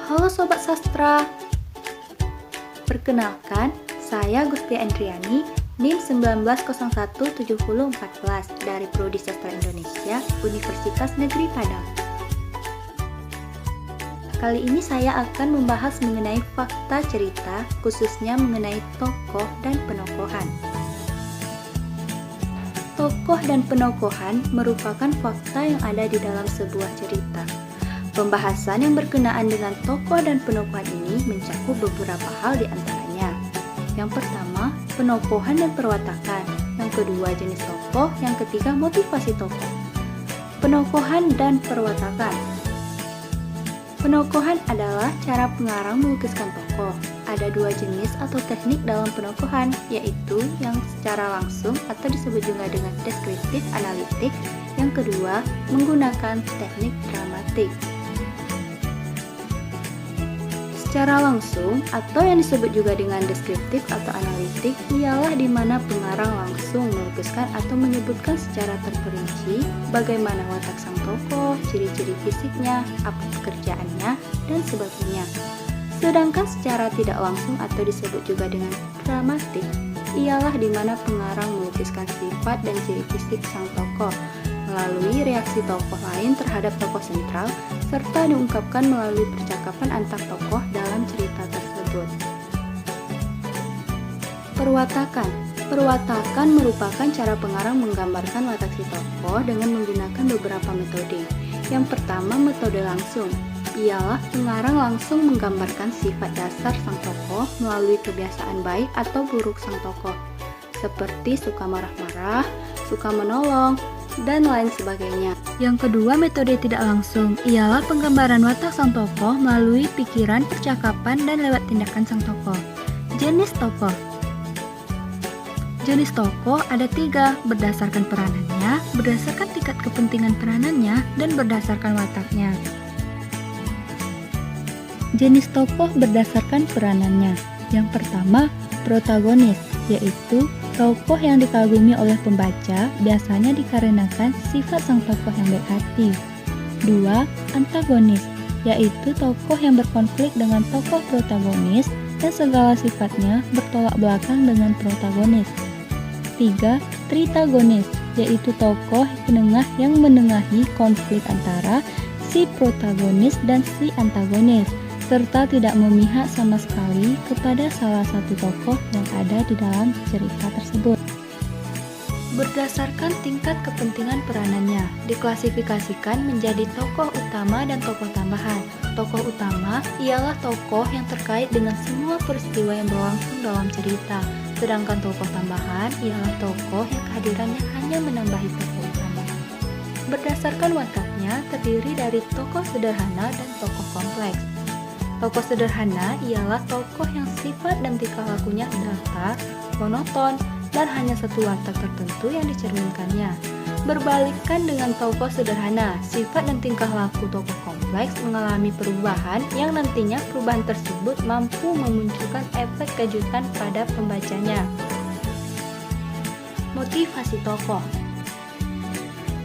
Halo Sobat Sastra, perkenalkan, saya Gusti Andriani, NIM 19017014 dari Prodi Sastra Indonesia, Universitas Negeri Padang. Kali ini saya akan membahas mengenai fakta cerita, khususnya mengenai tokoh dan penokohan. Tokoh dan penokohan merupakan fakta yang ada di dalam sebuah cerita. Pembahasan yang berkenaan dengan tokoh dan penokohan ini mencakup beberapa hal di antaranya. Yang pertama, penokohan dan perwatakan. Yang kedua, jenis tokoh. Yang ketiga, motivasi tokoh. Penokohan dan perwatakan. Penokohan adalah cara pengarang melukiskan tokoh. Ada dua jenis atau teknik dalam penokohan, yaitu yang secara langsung atau disebut juga dengan deskriptif analitik. Yang kedua, menggunakan teknik dramatik. Secara langsung atau yang disebut juga dengan deskriptif atau analitik ialah di mana pengarang langsung melukiskan atau menyebutkan secara terperinci bagaimana watak sang tokoh, ciri-ciri fisiknya, apa pekerjaannya, dan sebagainya. Sedangkan secara tidak langsung atau disebut juga dengan dramatik ialah di mana pengarang melukiskan sifat dan ciri fisik sang tokoh melalui reaksi tokoh lain terhadap tokoh sentral, serta diungkapkan melalui percakapan antar tokoh dalam cerita tersebut. Perwatakan. Perwatakan merupakan cara pengarang menggambarkan watak si tokoh dengan menggunakan beberapa metode. Yang pertama, metode langsung. Ialah pengarang langsung menggambarkan sifat dasar sang tokoh melalui kebiasaan baik atau buruk sang tokoh, seperti suka marah-marah, suka menolong, dan lain sebagainya. Yang kedua, metode tidak langsung ialah penggambaran watak sang tokoh melalui pikiran, percakapan, dan lewat tindakan sang tokoh. Jenis tokoh. Jenis tokoh ada 3, berdasarkan peranannya, berdasarkan tingkat kepentingan peranannya, dan berdasarkan wataknya. Jenis tokoh berdasarkan peranannya. Yang pertama, protagonis, yaitu tokoh yang dikagumi oleh pembaca biasanya dikarenakan sifat sang tokoh yang baik hati. 2. Antagonis, yaitu tokoh yang berkonflik dengan tokoh protagonis dan segala sifatnya bertolak belakang dengan protagonis. 3. Tritagonis, yaitu tokoh penengah yang menengahi konflik antara si protagonis dan si antagonis, serta tidak memihak sama sekali kepada salah satu tokoh yang ada di dalam cerita tersebut. Berdasarkan tingkat kepentingan peranannya, diklasifikasikan menjadi tokoh utama dan tokoh tambahan. Tokoh utama ialah tokoh yang terkait dengan semua peristiwa yang berlangsung dalam cerita, sedangkan tokoh tambahan ialah tokoh yang kehadirannya hanya menambahi tokoh utama. Berdasarkan wataknya terdiri dari tokoh sederhana dan tokoh kompleks. Tokoh sederhana ialah tokoh yang sifat dan tingkah lakunya datar, monoton, dan hanya satu watak tertentu yang dicerminkannya. Berbalikan dengan tokoh sederhana, sifat dan tingkah laku tokoh kompleks mengalami perubahan yang nantinya perubahan tersebut mampu memunculkan efek kejutan pada pembacanya. Motivasi tokoh.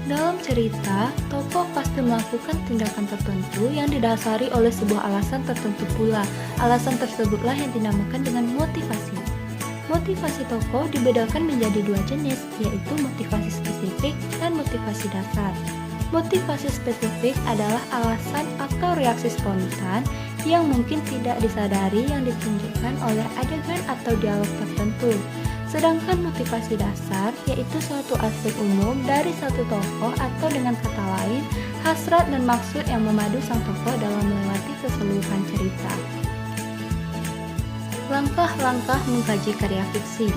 Dalam cerita, tokoh pasti melakukan tindakan tertentu yang didasari oleh sebuah alasan tertentu pula. Alasan tersebutlah yang dinamakan dengan motivasi. Motivasi tokoh dibedakan menjadi 2 jenis, yaitu motivasi spesifik dan motivasi dasar. Motivasi spesifik adalah alasan atau reaksi spontan yang mungkin tidak disadari yang ditunjukkan oleh adegan atau dialog tertentu. Sedangkan motivasi dasar yaitu suatu aspek umum dari satu tokoh atau dengan kata lain, hasrat dan maksud yang memadu sang tokoh dalam melewati keseluruhan cerita. Langkah-langkah mengkaji karya fiksi.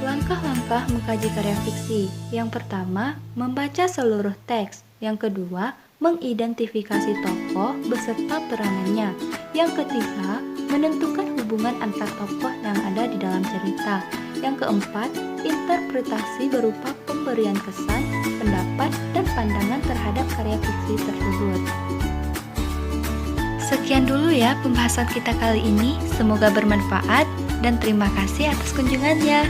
Langkah-langkah mengkaji karya fiksi. Yang pertama, membaca seluruh teks. Yang kedua, mengidentifikasi tokoh beserta peranannya. Yang ketiga, menentukan hubungan antar tokoh yang ada di dalam cerita. Yang keempat, interpretasi berupa pemberian kesan, pendapat, dan pandangan terhadap karya fiksi tersebut. Sekian dulu ya pembahasan kita kali ini. Semoga bermanfaat dan terima kasih atas kunjungannya.